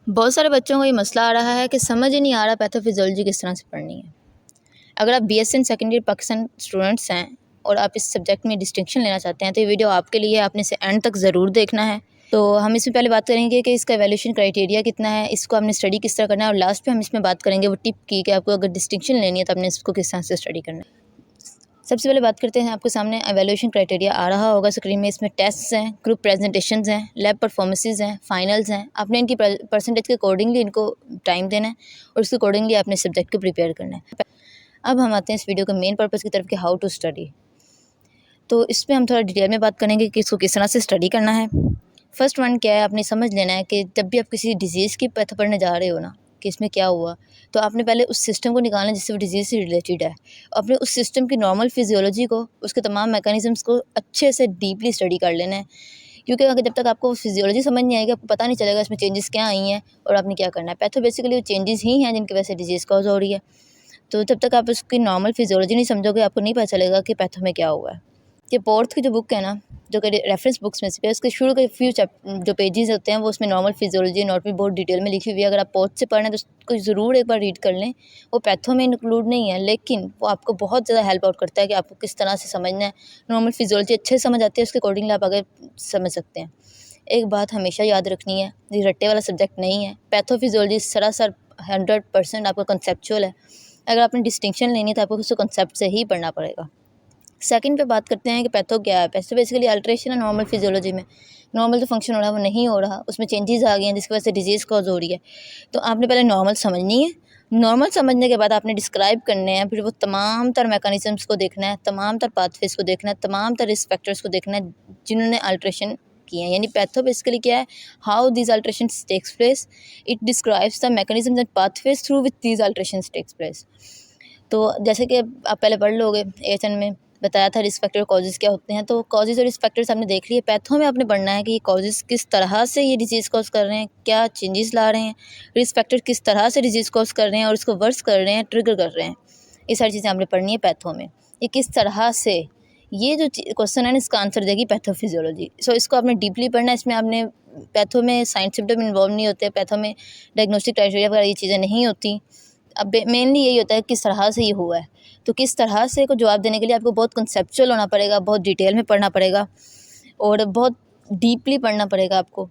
बहुत सारे बच्चों को ये मसला आ रहा है कि समझ ही नहीं आ रहा पैथोफिजियोलॉजी किस तरह से पढ़नी है। अगर आप BSc second year Pakistan students हैं और आप इस सब्जेक्ट में डिस्टिंक्शन लेना चाहते हैं तो ये वीडियो आपके लिए, आपने इसे एंड तक ज़रूर देखना है। तो हम इसमें पहले बात करेंगे कि इसका एवैल्यूएशन क्राइटेरिया कितना है, इसको आपने स्टडी किस तरह करना है, और लास्ट पे हम इसमें बात करेंगे वो टिप की कि आपको अगर डिस्टिंक्शन लेनी है तो आपने इसको किस तरह से स्टडी करना है। सबसे पहले बात करते हैं, आपके सामने एवैल्यूएशन क्राइटेरिया आ रहा होगा स्क्रीन में। इसमें टेस्ट्स हैं, ग्रुप प्रेजेंटेशंस हैं, लैब परफॉर्मेंसेस हैं, फाइनल्स हैं। आपने इनकी परसेंटेज के अकॉर्डिंगली इनको टाइम देना है और उसके अकॉर्डिंगली आपने सब्जेक्ट को प्रिपेयर करना है। अब हम आते हैं इस वीडियो के मेन पर्पज़ की तरफ कि हाउ टू स्टडी। तो इसमें हम थोड़ा डिटेल में बात करेंगे कि इसको किस तरह से स्टडी करना है। फर्स्ट वन क्या है, आपने समझ लेना है कि जब भी आप किसी डिजीज़ की पैथ पढ़ने जा रहे हो ना, कि इसमें क्या हुआ, तो आपने पहले उस सिस्टम को निकालना जिससे वो डिजीज़ से रिलेटेड है। अपने उस सिस्टम की नॉर्मल फिजियोलॉजी को, उसके तमाम मैकेनिज़म्स को अच्छे से डीपली स्टडी कर लेना है। क्योंकि अगर जब तक आपको फिजियोलॉजी समझ नहीं आएगी, आपको पता नहीं चलेगा इसमें चेंजेस क्या आई हैं और आपने क्या करना है। पैथो बेसिकली वो चेंजेस ही हैं जिनकी वजह से डिजीज़ कॉज हो रही है। तो जब तक आप उसकी नॉर्मल फिजियोलॉजी नहीं समझोगे, आपको नहीं पता चलेगा कि पैथो में क्या हुआ है। ये फोर्थ की जो बुक है ना, जो कि रेफरेंस बुक्स में से, उसके शुरू के फ्यू जो पेजेस होते हैं वो उसमें नॉर्मल फिजियोलॉजी एनाटॉमी बहुत डिटेल में लिखी हुई है। अगर आप पोर्थ से पढ़ना है तो उसको ज़रूर एक बार रीड कर लें। वो पैथो में इंक्लूड नहीं है, लेकिन वो आपको बहुत ज़्यादा हेल्प आउट करता है कि आपको किस तरह से समझना है। नॉर्मल फिजियोलॉजी अच्छे से समझ आती है, उसके अकॉर्डिंगली आप आगे समझ सकते हैं। एक बात हमेशा याद रखनी है, ये रट्टे वाला सब्जेक्ट नहीं है। पैथोफिजियोलॉजी सरासर 100% आपका कंसेप्चुअल है। अगर आपने डिस्टिंक्शन लेनी है तो आपको उसको कंसेप्ट से ही पढ़ना पड़ेगा। सेकंड पे बात करते हैं कि पैथो क्या है। पैथो बेसिकली अल्ट्रेशन है नॉर्मल फिजियोलॉजी में। नॉर्मल जो फंक्शन हो रहा है वो नहीं हो रहा, उसमें चेंजेस आ गए हैं जिसकी वजह से डिजीज़ कॉज हो रही है। तो आपने पहले नॉर्मल समझनी है। नॉर्मल समझने के बाद आपने डिस्क्राइब करने हैं, फिर वो तमाम तर मैकेनिज़म्स को देखना है, तमाम तर पाथवेज़ को देखना है, तमाम तर रिस्क फैक्टर्स को देखना है जिन्होंने अल्ट्रेशन किए हैं। यानी पैथो बेसिकली क्या है, how these alterations takes place, it describes the mechanisms and pathways through which these alterations takes place. तो जैसे कि आप पहले पढ़ लोगे, एएचएन में बताया था रिस्क फैक्टर कॉजेज़ क्या होते हैं। तो कॉजेज़ और रिस्क फैक्टर्स आपने देख लिए। पैथो में आपने पढ़ना है कि ये कॉजेज़ किस तरह से ये डिजीज़ कॉज कर रहे हैं, क्या चेंजेस ला रहे हैं, रिस्क फैक्टर किस तरह से डिजीज़ कॉज कर रहे हैं और इसको वर्स कर रहे हैं, ट्रिगर कर रहे हैं। ये सारी चीज़ें आपने पढ़नी है पैथो में। ये किस तरह से, ये जो क्वेश्चन है ना, इसका आंसर देगी पैथोफिजियोलॉजी। सो इसको आपने डीपली पढ़ना है। इसमें आपने पैथो में साइंस सिम्टम इन्वॉल्व नहीं होते, पैथो में डायग्नोस्टिक क्राइटेरिया वगैरह ये चीज़ें नहीं होती। अब मेनली यही होता है किस तरह से ये हुआ है। तो किस तरह से को जवाब देने के लिए आपको बहुत कंसेप्चुअल होना पड़ेगा, बहुत डिटेल में पढ़ना पड़ेगा और बहुत डीपली पढ़ना पड़ेगा आपको।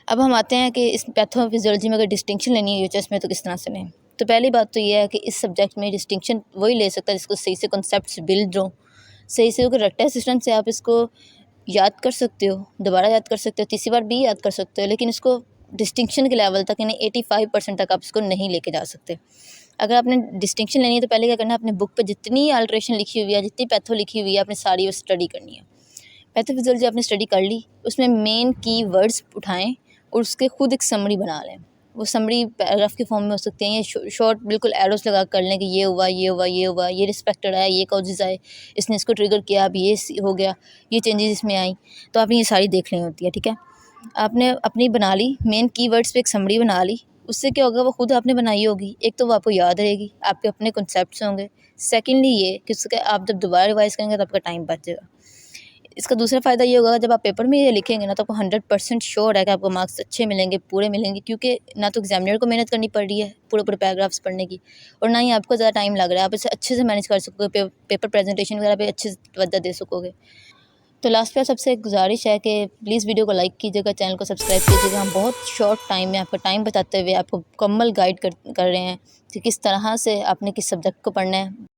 अब हम आते हैं कि इस पैथोफिजियोलॉजी में अगर डिस्टिंक्शन लेनी है यूएचएस में तो किस तरह से लें। तो पहली बात तो ये है कि इस सब्जेक्ट में डिस्टिंक्शन वही ले सकता है जिसको सही से कॉन्सेप्ट्स बिल्ड हो, सही से रट्टा सिस्टम से आप इसको याद कर सकते हो, दोबारा याद कर सकते हो, तीसरी बार भी याद कर सकते हो, लेकिन इसको डिस्टिंक्शन के लेवल तक यानी 85% तक आप इसको नहीं लेके जा सकते। अगर आपने डिस्टिंक्शन लेनी है तो पहले क्या करना है, अपने बुक पे जितनी अल्ट्रेशन लिखी हुई है, जितनी पैथो लिखी हुई है, आपने सारी वो स्टडी करनी है। पैथोफिजियोलॉजी आपने स्टडी कर ली, उसमें मेन की वर्ड्स उठाएं और उसके खुद एक समरी बना लें। वो समरी पैराग्राफ के फॉर्म में हो सकती है, ये शॉर्ट बिल्कुल एरोस लगा कर लें कि ये हुआ, ये हुआ, ये हुआ, ये रिस्पेक्टेड आया, ये कॉजेज़ आए, इसने इसको ट्रिगर किया, अब ये हो गया, ये चेंजेस इसमें आई। तो आपने ये सारी देख लेनी होती है, ठीक है। आपने अपनी बना ली, मेन कीवर्ड्स पे एक समरी बना ली। उससे क्या होगा, वो खुद आपने बनाई होगी। एक तो वो आपको याद रहेगी, आपके अपने कॉन्सेप्ट्स होंगे। सेकेंडली ये कि उसका आप जब दोबारा रिवाइज़ करेंगे तो आपका टाइम बच जाएगा। इसका दूसरा फ़ायदा ये होगा, जब आप पेपर में ये लिखेंगे ना तो आपको 100% श्योर है कि आपको मार्क्स अच्छे मिलेंगे, पूरे मिलेंगे। क्योंकि ना तो एग्जामिनर को मेहनत करनी पड़ रही है पूरे पूरे पैराग्राफ्स पढ़ने की, और ना ही आपको ज़्यादा टाइम लग रहा है। आप इसे अच्छे से मैनेज कर सकोगे, पेपर प्रेजेंटेशन वगैरह पे अच्छे से तवज्जो दे सकोगे। तो लास्ट पे सबसे एक गुजारिश है कि प्लीज़ वीडियो को लाइक कीजिएगा, चैनल को सब्सक्राइब कीजिएगा। हम बहुत शॉर्ट टाइम में आपका टाइम बताते हुए आपको मुकम्मल गाइड कर रहे हैं कि किस तरह से आपने किस सब्जेक्ट को पढ़ना है।